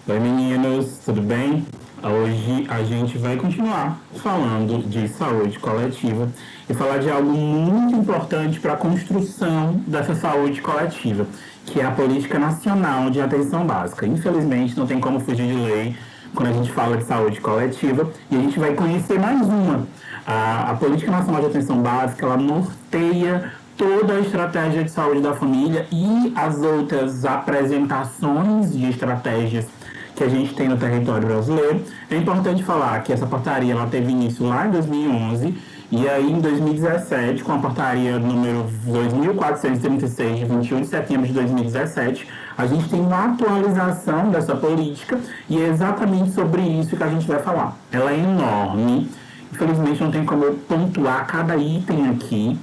Oi meninos, tudo bem? Hoje a gente vai continuar falando de saúde coletiva e falar de algo muito importante para a construção dessa saúde coletiva, que é a Política Nacional de Atenção Básica. Infelizmente não tem como fugir de lei quando a gente fala de saúde coletiva e a gente vai conhecer mais uma. A Política Nacional de Atenção Básica, ela norteia toda a estratégia de saúde da família e as outras apresentações de estratégias que a gente tem no território brasileiro. É importante falar que essa portaria ela teve início lá em 2011 e aí em 2017, com a portaria número 2.436, de 21 de setembro de 2017, a gente tem uma atualização dessa política e é exatamente sobre isso que a gente vai falar. Ela é enorme, infelizmente não tem como eu pontuar cada item aqui,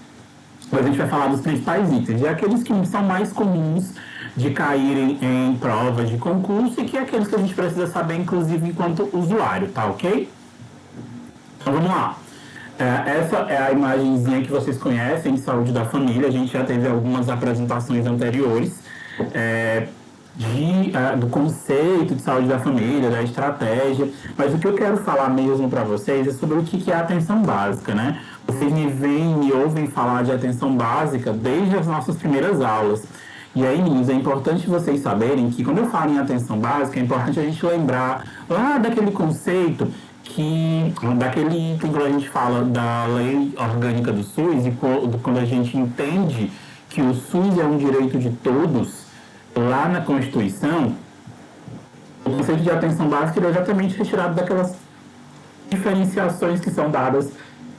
mas a gente vai falar dos principais itens, e aqueles que são mais comuns de caírem em provas de concurso e que é aqueles que a gente precisa saber, inclusive, enquanto usuário, tá ok? Então vamos lá. Essa é a imagenzinha que vocês conhecem de saúde da família. A gente já teve algumas apresentações anteriores do conceito de saúde da família, da estratégia, mas o que eu quero falar mesmo para vocês é sobre o que é a atenção básica, né? Vocês me ouvem falar de atenção básica desde as nossas primeiras aulas. E aí, meninos, é importante vocês saberem que quando eu falo em atenção básica, é importante a gente lembrar lá daquele conceito daquele item quando a gente fala da lei orgânica do SUS e quando a gente entende que o SUS é um direito de todos, lá na Constituição, o conceito de atenção básica é exatamente retirado daquelas diferenciações que são dadas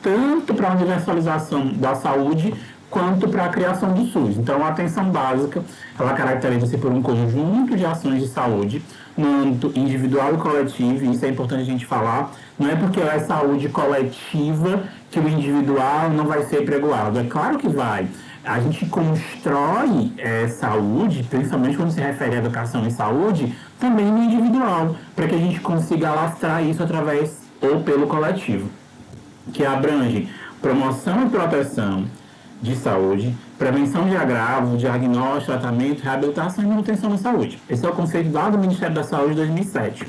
tanto para a universalização da saúde quanto para a criação do SUS. Então, a atenção básica, ela caracteriza-se por um conjunto de ações de saúde no âmbito individual e coletivo, e isso é importante a gente falar. Não é porque é saúde coletiva que o individual não vai ser pregoado. É claro que vai. A gente constrói saúde, principalmente quando se refere à educação e saúde, também no individual, para que a gente consiga alastrar isso através ou pelo coletivo, que abrange promoção e proteção de saúde, prevenção de agravo, diagnóstico, tratamento, reabilitação e manutenção da saúde. Esse é o conceito lá do Ministério da Saúde de 2007.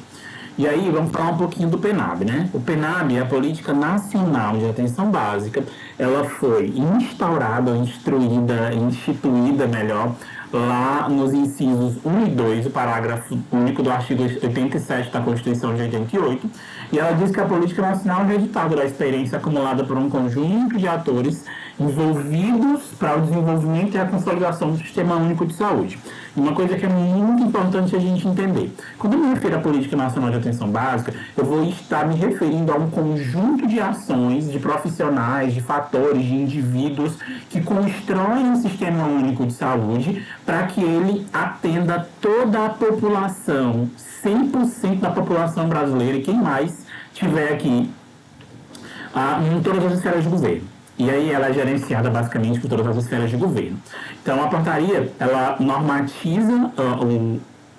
E aí, vamos falar um pouquinho do PNAB, né? O PNAB é a Política Nacional de Atenção Básica. Ela foi instaurada, instituída melhor, lá nos incisos 1 e 2, o parágrafo único do artigo 87 da Constituição de 88, e ela diz que a Política Nacional é o resultado da experiência acumulada por um conjunto de atores envolvidos para o desenvolvimento e a consolidação do Sistema Único de Saúde. E uma coisa que é muito importante a gente entender. Quando eu me refiro à Política Nacional de Atenção Básica, eu vou estar me referindo a um conjunto de ações, de profissionais, de fatores, de indivíduos que constroem um Sistema Único de Saúde para que ele atenda toda a população, 100% da população brasileira e quem mais tiver aqui em todas as esferas de governo. E aí ela é gerenciada basicamente por todas as esferas de governo. Então a portaria, ela normatiza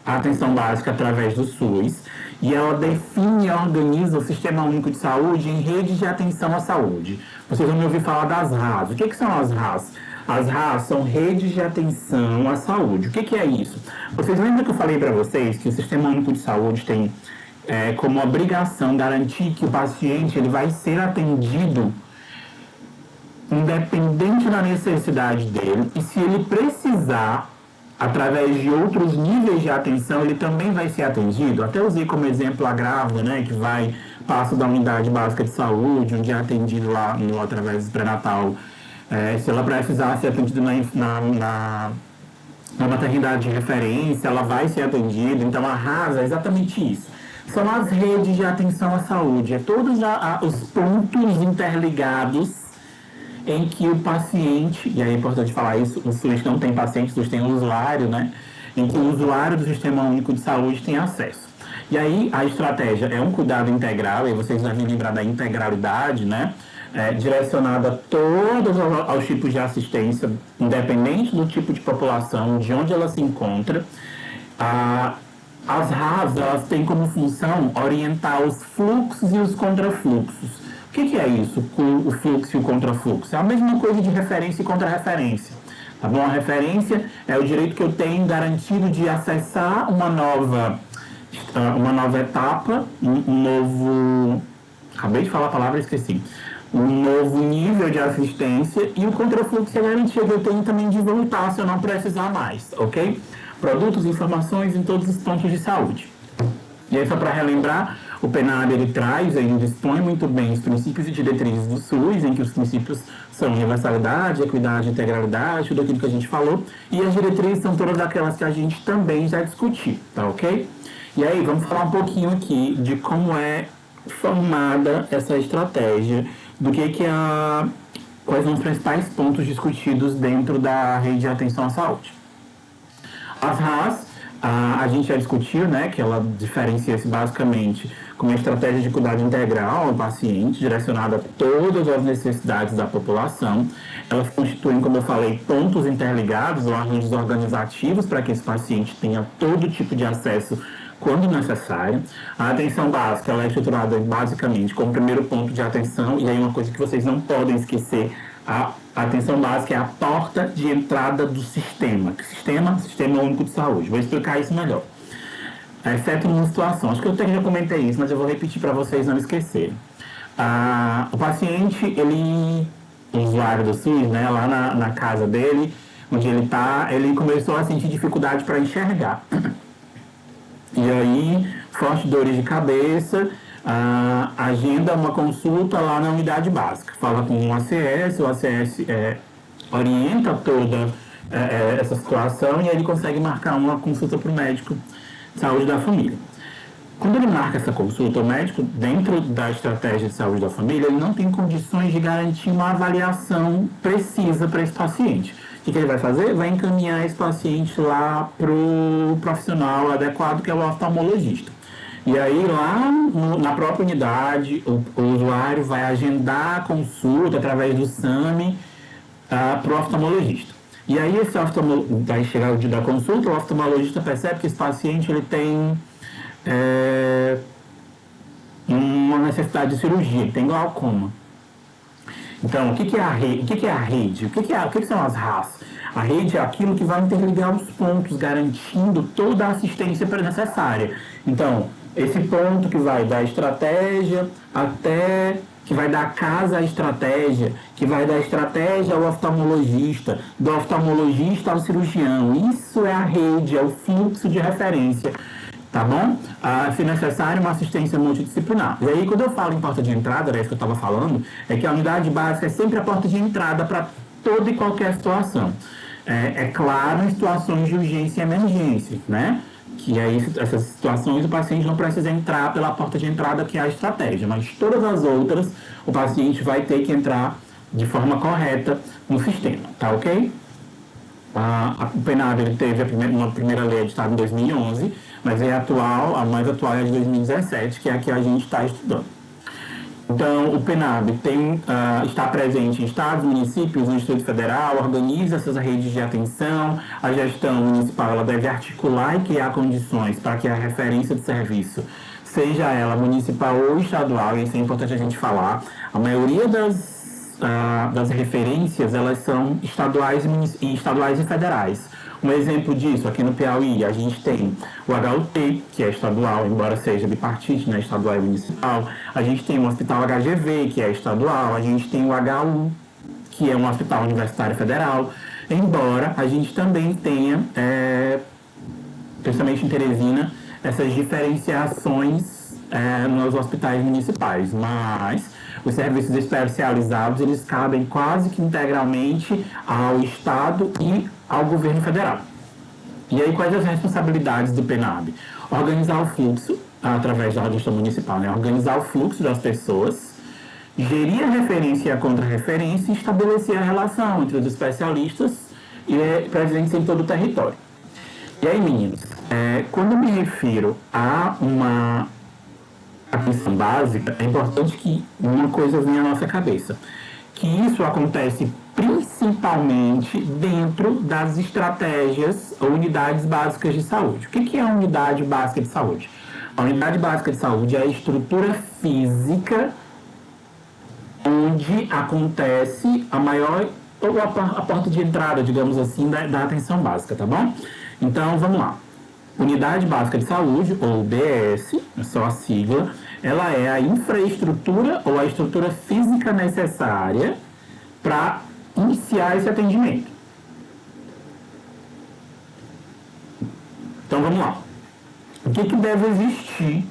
a atenção básica através do SUS e ela define e organiza o Sistema Único de Saúde em redes de atenção à saúde. Vocês vão me ouvir falar das RAS. O que são as RAS? As RAS são redes de atenção à saúde. O que é isso? Vocês lembram que eu falei para vocês que o Sistema Único de Saúde tem como obrigação garantir que o paciente ele vai ser atendido independente da necessidade dele, e se ele precisar, através de outros níveis de atenção, ele também vai ser atendido. Até usei como exemplo a grávida, né, que passa da unidade básica de saúde, onde é atendido lá através do pré-natal. Se ela precisar ser atendida na maternidade de referência, ela vai ser atendida. Então, a RAS é exatamente isso. São as redes de atenção à saúde. É todos os pontos interligados em que o paciente, e aí é importante falar isso, o SUS não tem paciente, o SUS tem usuário, né? Em que o usuário do Sistema Único de Saúde tem acesso. E aí a estratégia é um cuidado integral, e vocês devem lembrar da integralidade, né? Direcionada a todos aos tipos de assistência, independente do tipo de população, de onde ela se encontra. As RAS, elas têm como função orientar os fluxos e os contrafluxos. O que é isso, o fluxo e o contrafluxo? É a mesma coisa de referência e contrarreferência. Tá bom? A referência é o direito que eu tenho garantido de acessar uma nova uma nova etapa, um novo... Acabei de falar a palavra e esqueci. Um novo nível de assistência e o contrafluxo é a garantia que eu tenho também de voltar se eu não precisar mais, ok? Produtos e informações em todos os pontos de saúde. E aí, só para relembrar, o PNAB ele traz, ele dispõe muito bem os princípios e diretrizes do SUS, em que os princípios são universalidade, equidade, integralidade, tudo aquilo que a gente falou, e as diretrizes são todas aquelas que a gente também já discutiu, tá ok? E aí, vamos falar um pouquinho aqui de como é formada essa estratégia, do que quais são os principais pontos discutidos dentro da rede de atenção à saúde. As RAS, a gente já discutiu, né, que ela diferencia-se basicamente como uma estratégia de cuidado integral ao paciente, direcionada a todas as necessidades da população. Elas constituem, como eu falei, pontos interligados ou arranjos organizativos para que esse paciente tenha todo tipo de acesso quando necessário. A atenção básica ela é estruturada basicamente como primeiro ponto de atenção, e aí uma coisa que vocês não podem esquecer, a atenção básica é a porta de entrada do sistema. Sistema Único de Saúde. Vou explicar isso melhor. Exceto numa situação, acho que eu até já comentei isso, mas eu vou repetir para vocês não esquecerem. O paciente, o usuário do SUS, né, lá na casa dele, onde ele está, ele começou a sentir dificuldade para enxergar. E aí, fortes dores de cabeça, agenda uma consulta lá na unidade básica. Fala com o ACS orienta toda essa situação e aí ele consegue marcar uma consulta para o médico de saúde da família. Quando ele marca essa consulta, o médico, dentro da estratégia de saúde da família, ele não tem condições de garantir uma avaliação precisa para esse paciente. O que ele vai fazer? Vai encaminhar esse paciente lá para o profissional adequado, que é o oftalmologista. E aí, lá na própria unidade, o usuário vai agendar a consulta através do SAMI para o oftalmologista. E aí, vai chegar o dia da consulta, o oftalmologista percebe que esse paciente ele tem uma necessidade de cirurgia, ele tem glaucoma. Então, o que é a rede? O que são as RAS? A rede é aquilo que vai interligar os pontos, garantindo toda a assistência necessária. Então, esse ponto que vai da estratégia até... que vai da casa à estratégia, que vai da estratégia ao oftalmologista, do oftalmologista ao cirurgião. Isso é a rede, é o fluxo de referência. Tá bom? Se necessário, uma assistência multidisciplinar. E aí, quando eu falo em porta de entrada, era isso que eu estava falando, é que a unidade básica é sempre a porta de entrada para toda e qualquer situação. É claro, em situações de urgência e emergência, né? Que aí, essas situações, o paciente não precisa entrar pela porta de entrada, que é a estratégia, mas todas as outras, o paciente vai ter que entrar de forma correta no sistema, tá ok? O PNAB ele teve uma primeira lei editada em 2011, mas a mais atual é a de 2017, que é a que a gente está estudando. Então, o PNAB está presente em estados, municípios, no Distrito Federal, organiza essas redes de atenção. A gestão municipal ela deve articular e criar condições para que a referência de serviço, seja ela municipal ou estadual, e isso é importante a gente falar, a maioria das referências elas são estaduais e federais. Um exemplo disso, aqui no Piauí, a gente tem o HUT, que é estadual, embora seja bipartite, né, estadual e municipal. A gente tem o Hospital HGV, que é estadual. A gente tem o HU, que é um hospital universitário federal. Embora a gente também tenha, principalmente em Teresina, essas diferenciações nos hospitais municipais. Mas os serviços especializados, eles cabem quase que integralmente ao Estado e ao governo federal. E aí, quais as responsabilidades do PNAB? Organizar o fluxo, através da gestão municipal, né? Organizar o fluxo das pessoas, gerir a referência e a contra-referência e estabelecer a relação entre os especialistas e presentes em todo o território. E aí, meninos, quando eu me refiro a uma atenção básica, é importante que uma coisa venha à nossa cabeça, que isso acontece principalmente dentro das estratégias ou unidades básicas de saúde. O que é a unidade básica de saúde? A unidade básica de saúde é a estrutura física onde acontece ou a porta de entrada, digamos assim, da atenção básica, tá bom? Então, vamos lá. Unidade Básica de Saúde, ou UBS, é só a sigla, ela é a infraestrutura ou a estrutura física necessária para iniciar esse atendimento. Então vamos lá. O que deve existir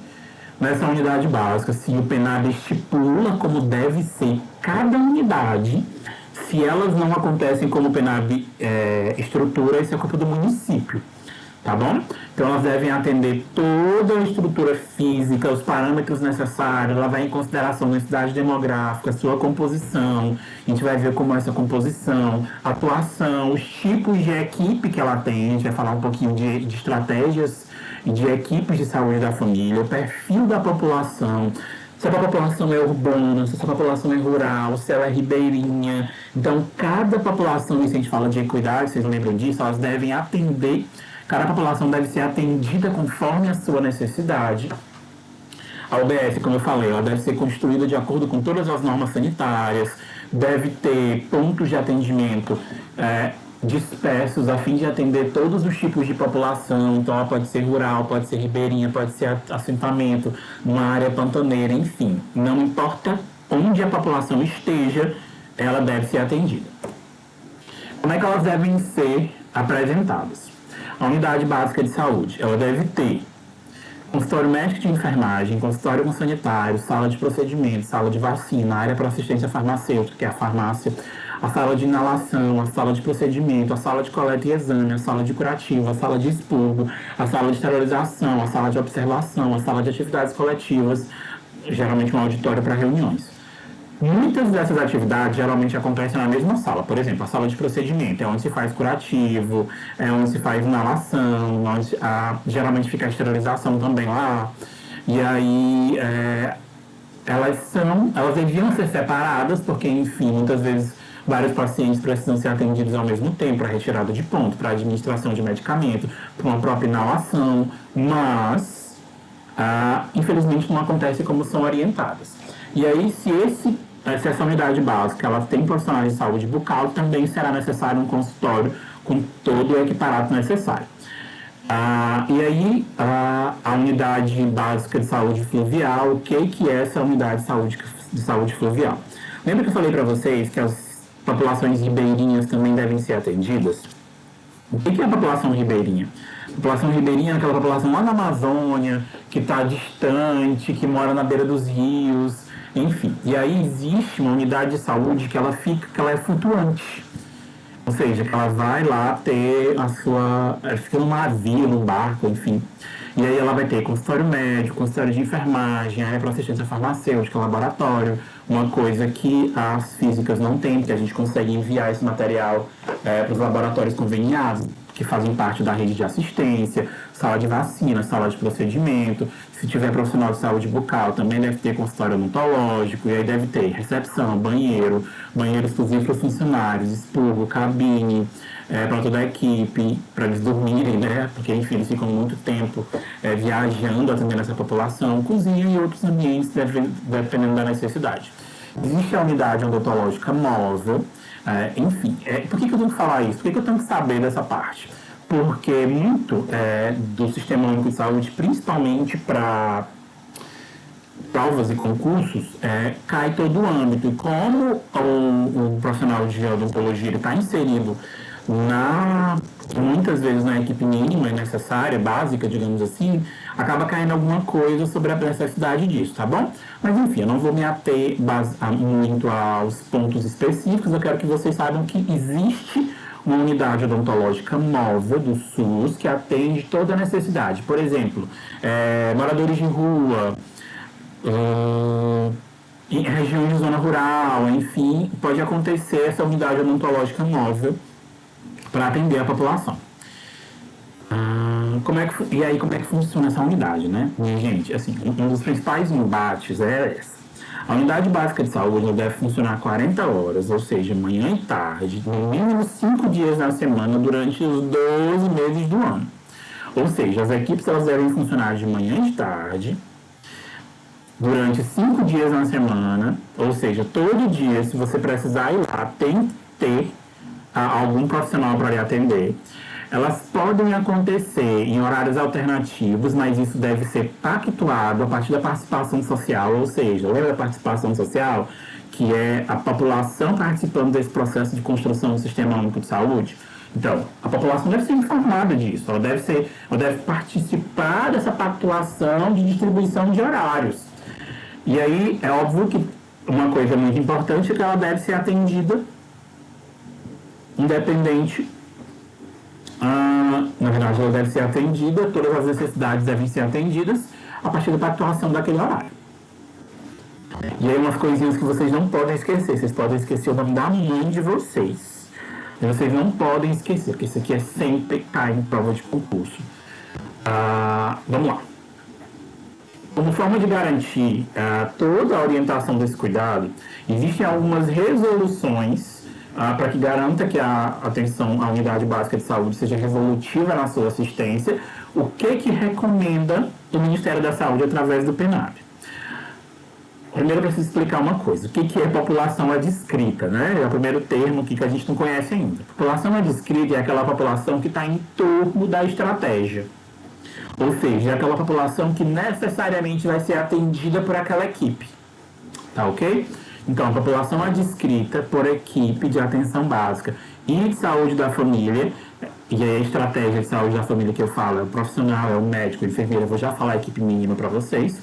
nessa unidade básica? Se o PNAD estipula como deve ser cada unidade, se elas não acontecem como o PNAD estrutura, isso é culpa do município, tá bom? Então elas devem atender toda a estrutura física, os parâmetros necessários, ela vai em consideração a necessidade demográfica, sua composição, a gente vai ver como é essa composição, atuação, os tipos de equipe que ela tem, a gente vai falar um pouquinho de estratégias e de equipes de saúde da família, o perfil da população, se a população é urbana, se a população é rural, se ela é ribeirinha. Então, cada população, e se a gente fala de equidade, vocês lembram disso, elas devem atender, cada população deve ser atendida conforme a sua necessidade. A UBS, como eu falei, ela deve ser construída de acordo com todas as normas sanitárias, deve ter pontos de atendimento dispersos a fim de atender todos os tipos de população. Então ela pode ser rural, pode ser ribeirinha, pode ser assentamento, uma área pantaneira, enfim. Não importa onde a população esteja, ela deve ser atendida. Como é que elas devem ser apresentadas? A unidade básica de saúde, ela deve ter consultório médico de enfermagem, consultório com sanitário, sala de procedimento, sala de vacina, área para assistência farmacêutica, que é a farmácia, a sala de inalação, a sala de procedimento, a sala de coleta e exame, a sala de curativo, a sala de expurgo, a sala de esterilização, a sala de observação, a sala de atividades coletivas, geralmente um auditório para reuniões. Muitas dessas atividades geralmente acontecem na mesma sala. Por exemplo, a sala de procedimento é onde se faz curativo, é onde se faz inalação, onde geralmente fica a esterilização também lá. E aí elas deviam ser separadas, porque, enfim, muitas vezes vários pacientes precisam ser atendidos ao mesmo tempo, para retirada de ponto, para administração de medicamento, para uma própria inalação, mas, infelizmente, não acontece como são orientadas. E aí, se essa unidade básica ela tem profissionais de saúde bucal, também será necessário um consultório com todo o equiparato necessário. E aí, a unidade básica de saúde fluvial, o que é essa unidade de saúde fluvial? Lembra que eu falei para vocês que as populações ribeirinhas também devem ser atendidas? O que é a população ribeirinha? A população ribeirinha é aquela população lá na Amazônia, que está distante, que mora na beira dos rios, enfim. E aí existe uma unidade de saúde que ela é flutuante. Ou seja, que ela vai lá ter ela fica num navio, num barco, enfim. E aí ela vai ter consultório médico, consultório de enfermagem, área para assistência farmacêutica, laboratório, uma coisa que as físicas não têm, porque a gente consegue enviar esse material para os laboratórios conveniados, que fazem parte da rede de assistência, sala de vacina, sala de procedimento. Se tiver profissional de saúde bucal, também deve ter consultório odontológico, e aí deve ter recepção, banheiro exclusivo para os funcionários, expurgo, cabine, para toda a equipe, para eles dormirem, né? Porque, enfim, eles ficam muito tempo viajando, atendendo essa população, cozinha e outros ambientes, dependendo da necessidade. Existe a unidade odontológica móvel, enfim. Por que eu tenho que falar isso? Por que eu tenho que saber dessa parte? Porque muito do Sistema Único de Saúde, principalmente para provas e concursos, cai todo o âmbito. E como o profissional de odontologia está inserido muitas vezes na equipe mínima e necessária, básica, digamos assim, acaba caindo alguma coisa sobre a necessidade disso, tá bom? Mas enfim, eu não vou me ater muito aos pontos específicos, eu quero que vocês saibam que existe uma unidade odontológica móvel do SUS que atende toda a necessidade. Por exemplo, moradores de rua, em regiões de zona rural, enfim, pode acontecer essa unidade odontológica móvel para atender a população. E aí, como é que funciona essa unidade, né? Gente, assim, um dos principais embates é essa. A unidade básica de saúde deve funcionar 40 horas, ou seja, manhã e tarde, no mínimo 5 dias na semana, durante os 12 meses do ano. Ou seja, as equipes elas devem funcionar de manhã e de tarde, durante 5 dias na semana, ou seja, todo dia, se você precisar ir lá, tem que ter algum profissional para lhe atender. elas podem acontecer em horários alternativos, mas isso deve ser pactuado a partir da participação social, ou seja, lembra da participação social, que é a população participando desse processo de construção do Sistema Único de Saúde? Então, a população deve ser informada disso, ela deve participar dessa pactuação de distribuição de horários. E aí, é óbvio que uma coisa muito importante é que ela deve ser atendida independente. Na verdade, ela deve ser atendida, todas as necessidades devem ser atendidas a partir da pactuação daquele horário. E aí, umas coisinhas que vocês não podem esquecer. Vocês podem esquecer o nome da mãe de vocês. E vocês não podem esquecer, porque isso aqui é sempre cai em prova de concurso. Vamos lá. Como forma de garantir toda a orientação desse cuidado, existem algumas resoluções para que garanta que a atenção à unidade básica de saúde seja resolutiva na sua assistência, o que recomenda o Ministério da Saúde através do PNAB. Primeiro, eu preciso explicar uma coisa. O que é população adscrita, né? É o primeiro termo que a gente não conhece ainda. População adscrita é aquela população que está em torno da estratégia. Ou seja, é aquela população que necessariamente vai ser atendida por aquela equipe. Tá ok? Então, a população adscrita por equipe de atenção básica e de saúde da família, e a estratégia de saúde da família que eu falo é o profissional, é o médico, o enfermeiro, eu vou já falar a equipe mínima para vocês,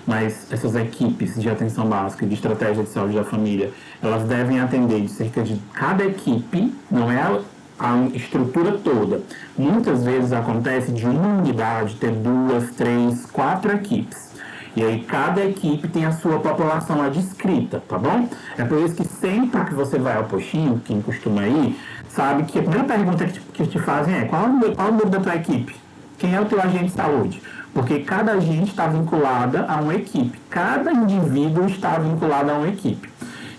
mas essas equipes de atenção básica e de estratégia de saúde da família, elas devem atender de cerca de cada equipe, não é a estrutura toda. Muitas vezes acontece de uma unidade ter 2, 3, 4 equipes. E aí cada equipe tem a sua população adscrita, tá bom? É por isso que sempre que você vai ao postinho, quem costuma ir, sabe que a primeira pergunta que te fazem é qual é o número da tua equipe? Quem é o teu agente de saúde? Porque cada agente está vinculada a uma equipe. Cada indivíduo está vinculado a uma equipe.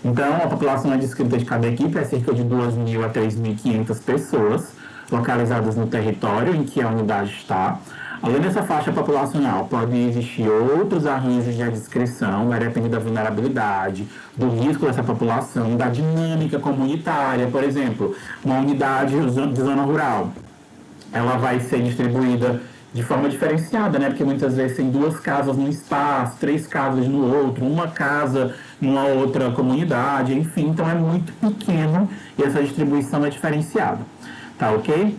Então, a população adscrita de cada equipe é cerca de 2.000 a 3.500 pessoas localizadas no território em que a unidade está. Além dessa faixa populacional, podem existir outros arranjos de adscrição, vai depender da vulnerabilidade, do risco dessa população, da dinâmica comunitária. Por exemplo, uma unidade de zona rural, ela vai ser distribuída de forma diferenciada, né? Porque muitas vezes tem 2 casas num espaço, 3 casas no outro, uma casa numa outra comunidade, enfim, então é muito pequeno e essa distribuição é diferenciada, tá ok?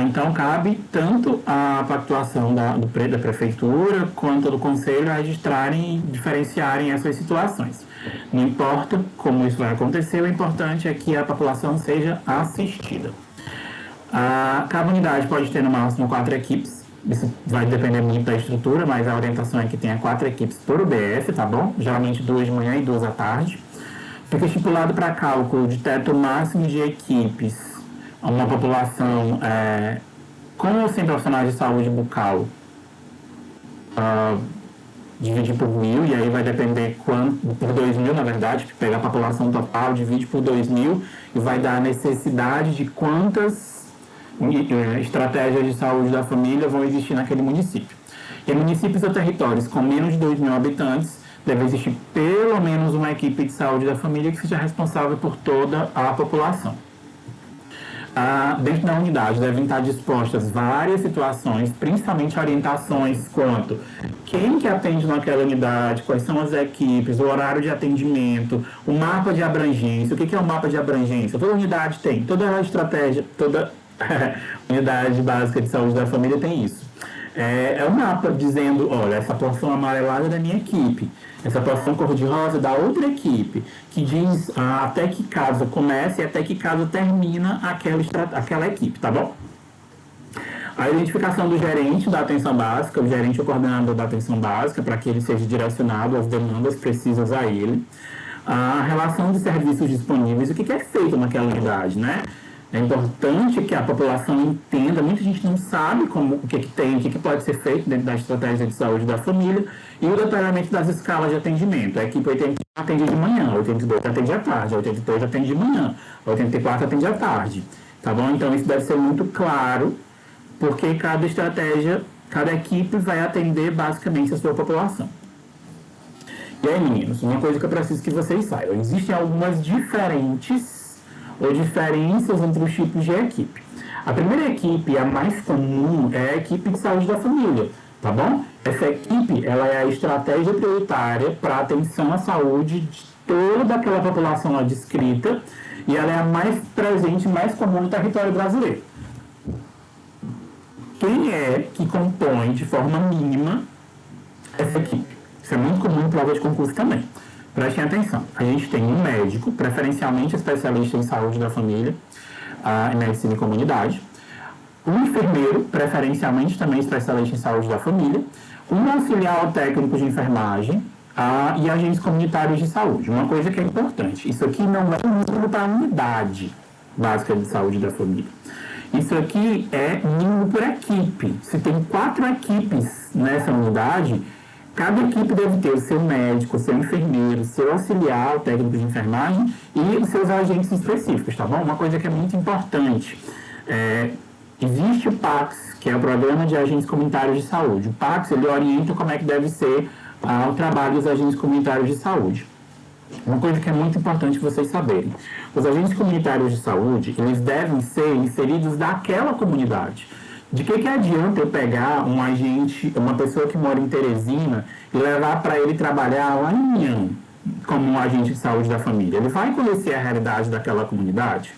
Então cabe tanto a pactuação da prefeitura quanto do conselho a registrarem e diferenciarem essas situações. Não importa como isso vai acontecer, o importante é que a população seja assistida. Cada unidade pode ter no máximo 4 equipes. Isso vai depender muito da estrutura, mas a orientação é que tenha 4 equipes por UBS, tá bom? Geralmente 2 de manhã e 2 à tarde. Fica estipulado para cálculo de teto máximo de equipes uma população com ou sem profissionais de saúde bucal, dividir por 1.000, e aí vai depender por 2.000, na verdade, que pegar a população total, divide por 2.000 e vai dar a necessidade de quantas estratégias de saúde da família vão existir naquele município. E em municípios ou territórios com menos de 2.000 habitantes, deve existir pelo menos uma equipe de saúde da família que seja responsável por toda a população. Dentro da unidade devem estar dispostas várias situações, principalmente orientações quanto quem que atende naquela unidade, quais são as equipes, o horário de atendimento, o mapa de abrangência. O que é o mapa de abrangência? Toda unidade tem, toda a estratégia, toda unidade básica de saúde da família tem isso. É um mapa dizendo, olha, essa porção amarelada é da minha equipe, essa porção cor-de-rosa é da outra equipe, que diz até que casa começa e até que casa termina aquela equipe, tá bom? A identificação do gerente da atenção básica, o gerente ou coordenador da atenção básica, para que ele seja direcionado às demandas precisas a ele. A relação de serviços disponíveis, o que é feito naquela unidade, né? É importante que a população entenda, muita gente não sabe o que tem, o que pode ser feito dentro da estratégia de saúde da família e o detalhamento das escalas de atendimento. A equipe 81 atende de manhã, 82 atende à tarde, 83 atende de manhã, 84 atende à tarde, tá bom? Então isso deve ser muito claro, porque cada estratégia, cada equipe vai atender basicamente a sua população. E aí, meninos, uma coisa que eu preciso que vocês saibam, existem algumas diferenças entre os tipos de equipe. A primeira equipe, a mais comum, é a equipe de saúde da família, tá bom? Essa equipe, ela é a estratégia prioritária para atenção à saúde de toda aquela população lá descrita e ela é a mais presente, mais comum no território brasileiro. Quem é que compõe de forma mínima essa equipe? Isso é muito comum em prova de concurso também. Prestem atenção. A gente tem um médico, preferencialmente especialista em saúde da família, em medicina e comunidade, um enfermeiro, preferencialmente também especialista em saúde da família, um auxiliar técnico de enfermagem e agentes comunitários de saúde. Uma coisa que é importante, isso aqui não é um número para a unidade básica de saúde da família. Isso aqui é número por equipe. Se tem 4 equipes nessa unidade, cada equipe deve ter o seu médico, o seu enfermeiro, o seu auxiliar, o técnico de enfermagem e os seus agentes específicos, tá bom? Uma coisa que é muito importante. Existe o PACS, que é o Programa de Agentes Comunitários de Saúde. O PACS, ele orienta como é que deve ser o trabalho dos agentes comunitários de saúde. Uma coisa que é muito importante vocês saberem. Os agentes comunitários de saúde, eles devem ser inseridos daquela comunidade. De que adianta eu pegar um agente, uma pessoa que mora em Teresina e levar para ele trabalhar lá em União como um agente de saúde da família? Ele vai conhecer a realidade daquela comunidade?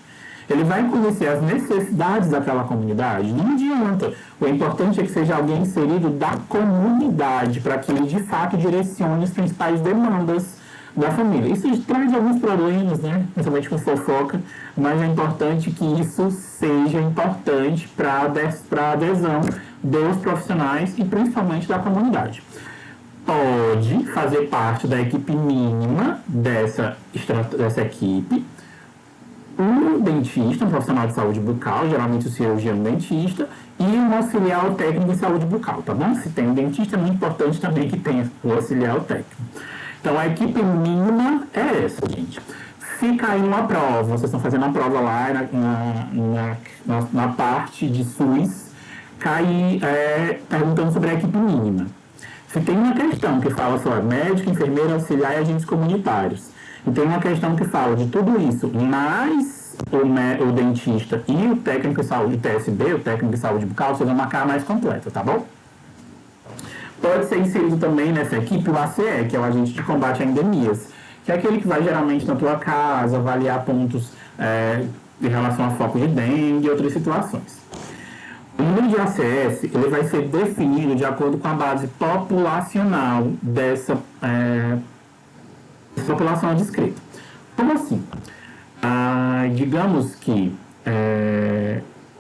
Ele vai conhecer as necessidades daquela comunidade? Não adianta. O importante é que seja alguém inserido da comunidade para que ele, de fato, direcione as principais demandas da família. Isso traz alguns problemas, né? Principalmente com fofoca, mas é importante que isso seja importante para a adesão dos profissionais e principalmente da comunidade. Pode fazer parte da equipe mínima dessa equipe um dentista, um profissional de saúde bucal, geralmente o cirurgião dentista, e um auxiliar técnico em saúde bucal, tá bom? Se tem um dentista, é muito importante também que tenha o auxiliar técnico. Então, a equipe mínima é essa, gente. Se cair numa prova, vocês estão fazendo a prova lá na parte de SUS, cair perguntando sobre a equipe mínima. Se tem uma questão que fala sobre médico, enfermeiro, auxiliar e agentes comunitários, e tem uma questão que fala de tudo isso, mais o dentista e o técnico de saúde, o TSB, o técnico de saúde bucal, vocês vão marcar a mais completa, tá bom? Pode ser inserido também nessa equipe o ACE, que é o agente de combate a endemias, que é aquele que vai geralmente na tua casa avaliar pontos em relação a foco de dengue e outras situações. O número de ACS ele vai ser definido de acordo com a base populacional dessa população descrita. Como assim? Digamos que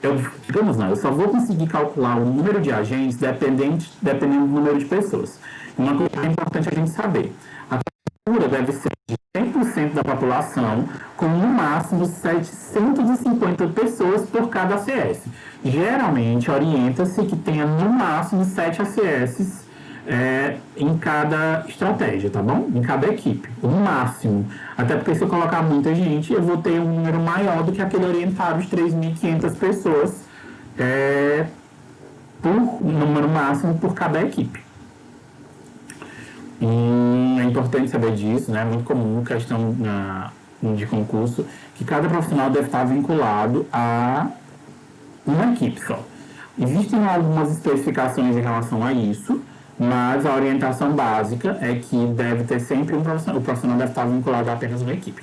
eu só vou conseguir calcular o número de agentes dependendo do número de pessoas. Uma coisa que é importante a gente saber. A cobertura deve ser de 100% da população, com no máximo 750 pessoas por cada ACS. Geralmente, orienta-se que tenha no máximo 7 ACS em cada estratégia, tá bom? Em cada equipe, o máximo. Até porque se eu colocar muita gente, eu vou ter um número maior do que aquele orientado de 3.500 pessoas por número máximo por cada equipe. É importante saber disso, né? É muito comum questão de concurso que cada profissional deve estar vinculado a uma equipe só. Existem algumas especificações em relação a isso, mas a orientação básica é que deve ter sempre o profissional deve estar vinculado a apenas uma equipe.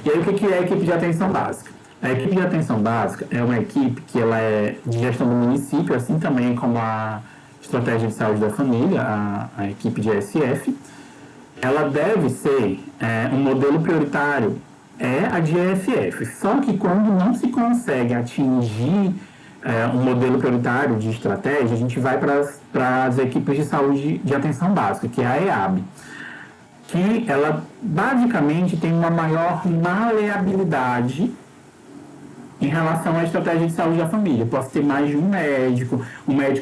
E aí, o que é a equipe de atenção básica? A equipe de atenção básica é uma equipe que ela é de gestão do município, assim também como a estratégia de saúde da família, a equipe de SF. Ela deve ser um modelo prioritário, a de EFF. Só que quando não se consegue atingir um modelo prioritário de estratégia, a gente vai para as equipes de saúde de atenção básica, que é a EAB, que ela basicamente tem uma maior maleabilidade em relação à estratégia de saúde da família. Eu posso ter mais de um médico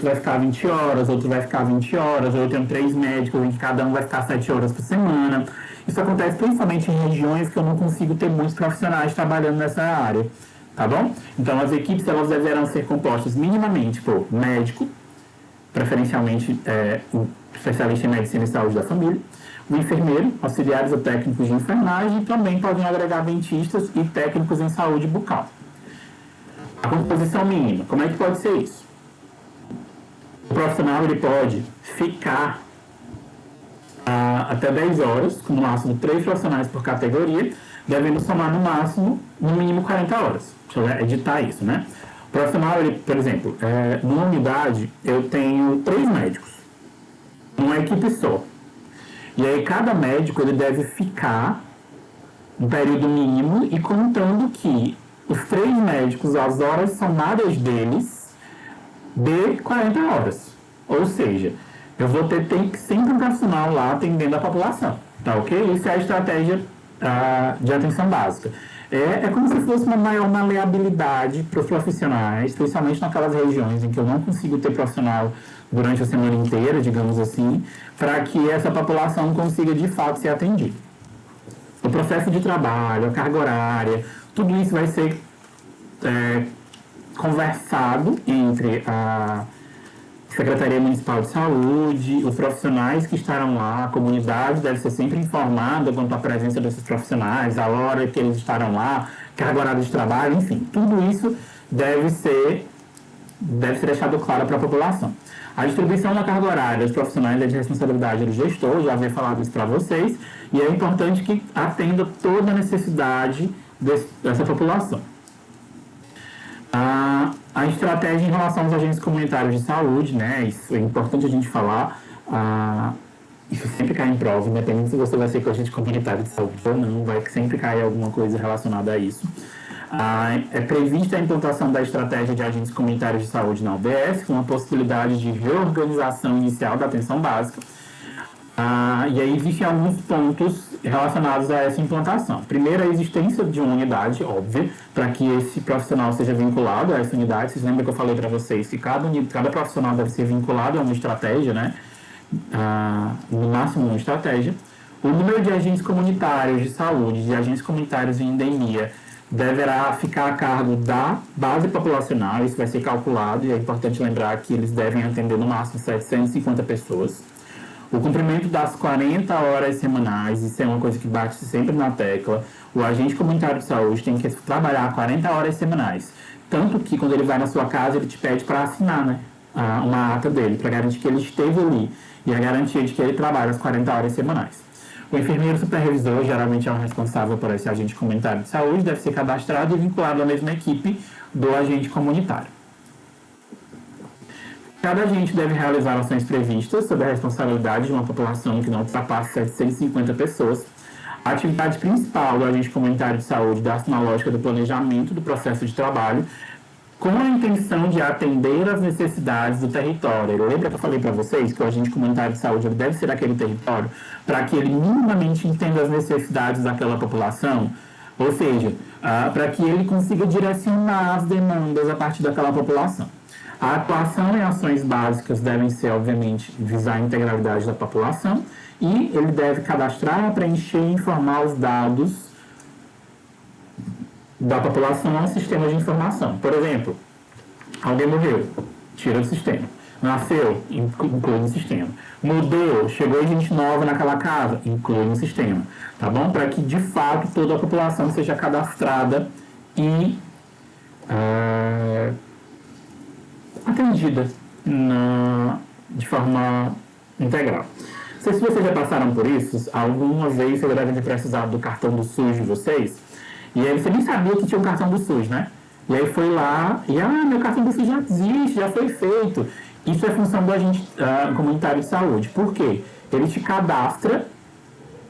vai ficar 20 horas, outro vai ficar 20 horas, ou eu tenho 3 médicos em que cada um vai ficar 7 horas por semana. Isso acontece principalmente em regiões que eu não consigo ter muitos profissionais trabalhando nessa área. Tá bom? Então, as equipes elas deverão ser compostas minimamente por médico, preferencialmente o especialista em medicina e saúde da família, o enfermeiro, auxiliares ou técnicos de enfermagem, e também podem agregar dentistas e técnicos em saúde bucal. A composição mínima, como é que pode ser isso? O profissional ele pode ficar até 10 horas, com no máximo 3 profissionais por categoria, devendo somar no mínimo 40 horas. Deixa eu editar isso, né? O profissional, ele, por exemplo, numa unidade eu tenho 3 médicos, numa equipe só. E aí cada médico ele deve ficar um período mínimo e contando que os 3 médicos, as horas somadas deles, dê 40 horas. Ou seja, eu vou ter sempre um profissional lá atendendo a população, tá ok? Isso é a estratégia de atenção básica. É como se fosse uma maior maleabilidade para os profissionais, principalmente naquelas regiões em que eu não consigo ter profissional durante a semana inteira, digamos assim, para que essa população consiga de fato ser atendida. O processo de trabalho, a carga horária, tudo isso vai ser conversado entre a Secretaria Municipal de Saúde, os profissionais que estarão lá, a comunidade deve ser sempre informada quanto à presença desses profissionais, a hora que eles estarão lá, carga horária de trabalho, enfim, tudo isso deve ser deixado claro para a população. A distribuição da carga horária dos profissionais é de responsabilidade do gestor, já havia falado isso para vocês, e é importante que atenda toda a necessidade dessa população. A estratégia em relação aos agentes comunitários de saúde, né? Isso é importante a gente falar. Isso sempre cai em prova, independente se você vai ser com agente comunitário de saúde ou não, vai sempre cair alguma coisa relacionada a isso. É prevista a implantação da estratégia de agentes comunitários de saúde na UBS, com a possibilidade de reorganização inicial da atenção básica. E aí existem alguns pontos relacionados a essa implantação. Primeiro, a existência de uma unidade, óbvia, para que esse profissional seja vinculado a essa unidade. Vocês lembram que eu falei para vocês que cada profissional deve ser vinculado a uma estratégia, né? No máximo uma estratégia. O número de agentes comunitários de saúde, de agentes comunitários em endemia, deverá ficar a cargo da base populacional. Isso vai ser calculado e é importante lembrar que eles devem atender no máximo 750 pessoas. O cumprimento das 40 horas semanais, isso é uma coisa que bate sempre na tecla. O agente comunitário de saúde tem que trabalhar 40 horas semanais. Tanto que quando ele vai na sua casa, ele te pede para assinar, né, uma ata dele, para garantir que ele esteve ali. E a garantia de que ele trabalha as 40 horas semanais. O enfermeiro supervisor, geralmente é o responsável por esse agente comunitário de saúde, deve ser cadastrado e vinculado à mesma equipe do agente comunitário. Cada agente deve realizar ações previstas sob a responsabilidade de uma população que não ultrapasse 750 pessoas. A atividade principal do agente comunitário de saúde dá-se na lógica do planejamento do processo de trabalho, com a intenção de atender às necessidades do território. Lembra que eu falei para vocês que o agente comunitário de saúde ele deve ser aquele território para que ele minimamente entenda as necessidades daquela população? Ou seja, para que ele consiga direcionar as demandas a partir daquela população. A atuação em ações básicas devem ser, obviamente, visar a integralidade da população e ele deve cadastrar, preencher e informar os dados da população ao sistema de informação. Por exemplo, alguém morreu, tira do sistema. Nasceu, inclui no sistema. Mudou, chegou gente nova naquela casa, inclui no sistema. Tá bom? Para que, de fato, toda a população seja cadastrada e atendida de forma integral. Não sei se vocês já passaram por isso, alguma vez vocês devem ter precisado do cartão do SUS de vocês, e aí você nem sabia que tinha um cartão do SUS, né? E aí foi lá, e meu cartão do SUS já existe, já foi feito. Isso é função do agente comunitário de saúde. Por quê? Ele te cadastra,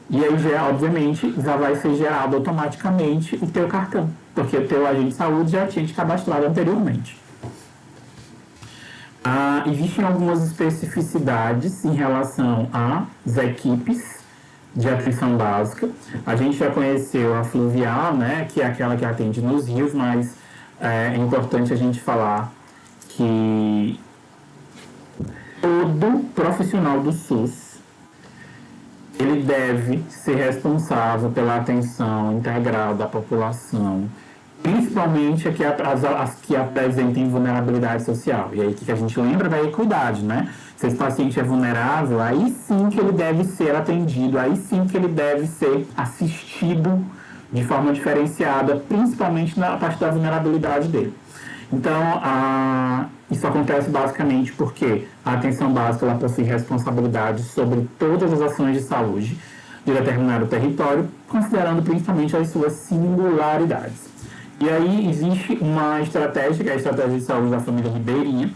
e aí, obviamente, já vai ser gerado automaticamente o teu cartão, porque o teu agente de saúde já tinha te cadastrado anteriormente. Existem algumas especificidades em relação às equipes de atenção básica. A gente já conheceu a fluvial, né, que é aquela que atende nos rios, mas é importante a gente falar que todo profissional do SUS ele deve ser responsável pela atenção integral da população, principalmente as que apresentem vulnerabilidade social. E aí, o que a gente lembra da equidade, né? Se esse paciente é vulnerável, aí sim que ele deve ser atendido, aí sim que ele deve ser assistido de forma diferenciada, principalmente na parte da vulnerabilidade dele. Então, isso acontece basicamente porque a atenção básica ela possui responsabilidade sobre todas as ações de saúde de determinado território, considerando principalmente as suas singularidades. E aí existe uma estratégia, que é a estratégia de saúde da família ribeirinha,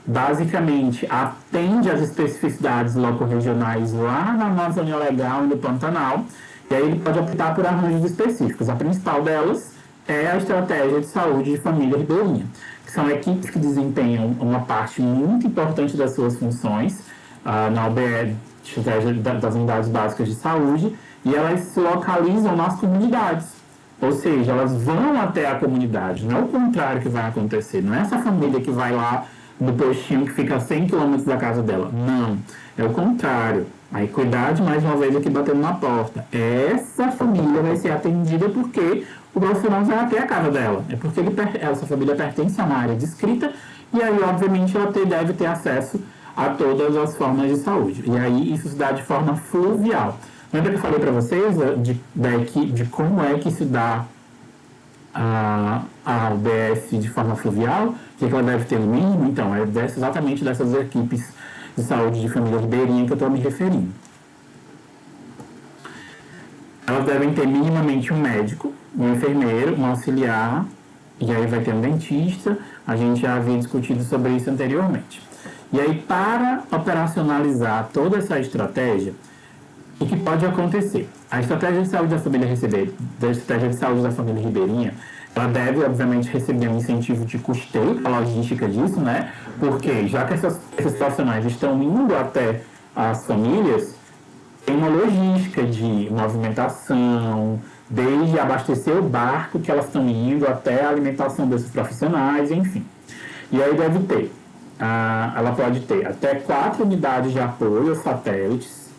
basicamente atende às especificidades loco-regionais lá na Amazônia Legal e no Pantanal, e aí ele pode optar por arranjos específicos. A principal delas é a estratégia de saúde de família ribeirinha, que são equipes que desempenham uma parte muito importante das suas funções na OBE, estratégia das unidades básicas de saúde, e elas se localizam nas comunidades. Ou seja, elas vão até a comunidade, não é o contrário que vai acontecer, não é essa família que vai lá no postinho que fica a 100 quilômetros da casa dela, não, é o contrário. A equidade, mais uma vez, aqui batendo na porta. Essa família vai ser atendida porque o profissional vai até a casa dela. É porque essa família pertence a uma área descrita e aí, obviamente, ela deve ter acesso a todas as formas de saúde. E aí, isso se dá de forma fluvial. Lembra que eu falei para vocês de como é que se dá a UBS de forma fluvial? O que ela deve ter no mínimo? Então, é exatamente dessas equipes de saúde de família ribeirinha que eu estou me referindo. Elas devem ter minimamente um médico, um enfermeiro, um auxiliar, e aí vai ter um dentista. A gente já havia discutido sobre isso anteriormente. E aí, para operacionalizar toda essa estratégia, o que pode acontecer? A estratégia de saúde da família ribeirinha, ela deve, obviamente, receber um incentivo de custeio, a logística disso, né? Porque já que esses profissionais estão indo até as famílias, tem uma logística de movimentação, desde abastecer o barco que elas estão indo até a alimentação desses profissionais, enfim. E aí ela pode ter até 4 unidades de apoio satélites,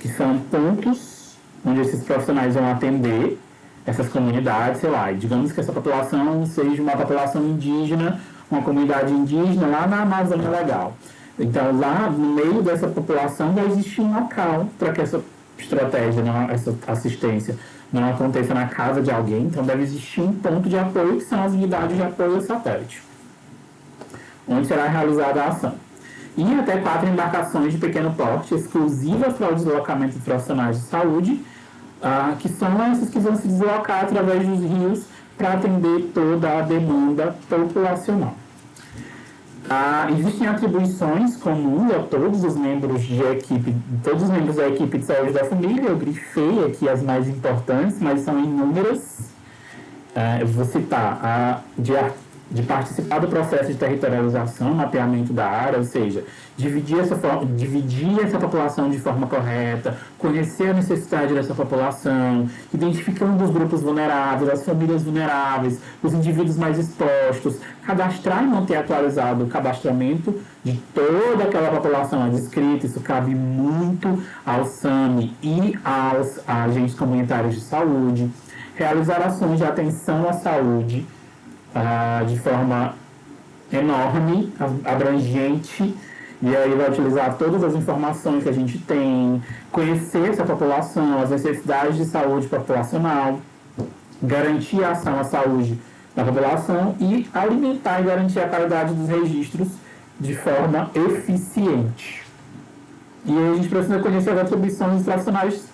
que são pontos onde esses profissionais vão atender essas comunidades, sei lá, e digamos que essa população seja uma população indígena, uma comunidade indígena lá na Amazônia Legal. Então, lá no meio dessa população vai existir um local para que essa estratégia, essa assistência não aconteça na casa de alguém, então deve existir um ponto de apoio, que são as unidades de apoio satélite, onde será realizada a ação. E até 4 embarcações de pequeno porte, exclusivas para o deslocamento de profissionais de saúde, que são essas que vão se deslocar através dos rios para atender toda a demanda populacional. Existem atribuições comuns a todos os membros da equipe de saúde da família. Eu grifei aqui as mais importantes, mas são inúmeras. Eu vou citar de participar do processo de territorialização, mapeamento da área, ou seja, dividir essa população de forma correta, conhecer a necessidade dessa população, identificando os grupos vulneráveis, as famílias vulneráveis, os indivíduos mais expostos, cadastrar e manter atualizado o cadastramento de toda aquela população descrita. Isso cabe muito ao SAMI e aos agentes comunitários de saúde, realizar ações de atenção à saúde de forma enorme, abrangente, e aí vai utilizar todas as informações que a gente tem, conhecer essa população, as necessidades de saúde populacional, garantir a ação à saúde da população e alimentar e garantir a qualidade dos registros de forma eficiente. E aí a gente precisa conhecer as atribuições dos profissionais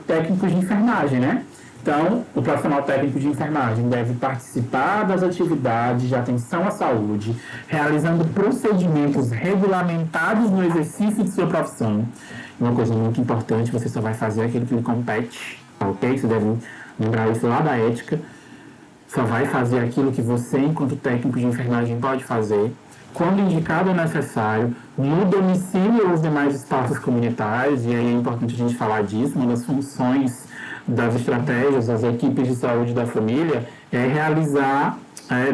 técnicos de enfermagem, né? Então, o profissional técnico de enfermagem deve participar das atividades de atenção à saúde, realizando procedimentos regulamentados no exercício de sua profissão. Uma coisa muito importante, você só vai fazer aquilo que lhe compete, ok? Você deve lembrar isso lá da ética. Só vai fazer aquilo que você, enquanto técnico de enfermagem, pode fazer, quando indicado ou necessário, no domicílio ou os demais espaços comunitários, e aí é importante a gente falar disso. Uma das funções das estratégias das equipes de saúde da família é realizar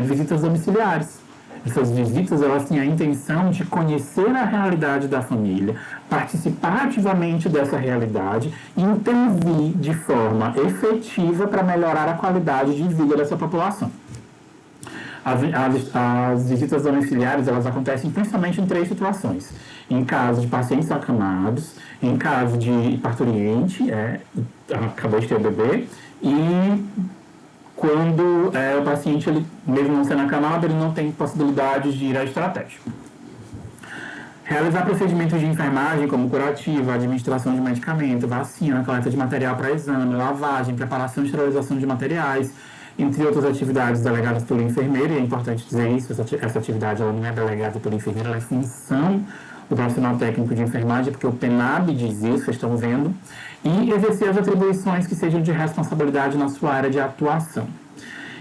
visitas domiciliares. Essas visitas, elas têm a intenção de conhecer a realidade da família, participar ativamente dessa realidade e intervir de forma efetiva para melhorar a qualidade de vida dessa população. As visitas domiciliares, elas acontecem principalmente em 3 situações. Em caso de pacientes acamados, em caso de parturiente, acabou de ter o bebê, e quando o paciente, ele, mesmo não sendo acamado, ele não tem possibilidade de ir à estratégia. Realizar procedimentos de enfermagem, como curativo, administração de medicamento, vacina, coleta de material para exame, lavagem, preparação e esterilização de materiais, entre outras atividades delegadas pelo enfermeiro, e é importante dizer isso, essa atividade ela não é delegada pelo enfermeiro, ela é função do profissional técnico de enfermagem, porque o PENAB diz isso, vocês estão vendo, e exercer as atribuições que sejam de responsabilidade na sua área de atuação.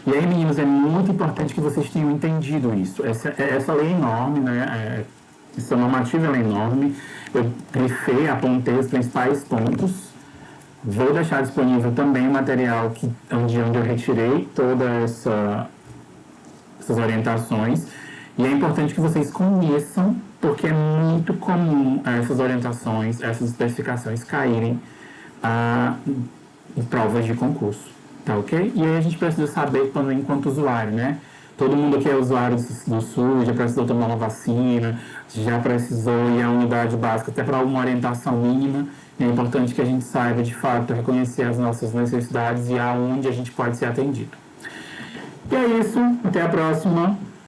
E aí, meninos, é muito importante que vocês tenham entendido isso. Essa lei é enorme, né? Essa normativa é enorme. Eu grifei, apontei os principais pontos. Vou deixar disponível também o material onde eu retirei todas essas orientações. E é importante que vocês conheçam, porque é muito comum essas orientações, essas especificações caírem em provas de concurso. Tá ok? E aí a gente precisa saber enquanto usuário, né? Todo mundo aqui é usuário do SUS, já precisou tomar uma vacina, já precisou ir à unidade básica até para uma orientação mínima. É importante que a gente saiba, de fato, reconhecer as nossas necessidades e aonde a gente pode ser atendido. E é isso. Até a próxima.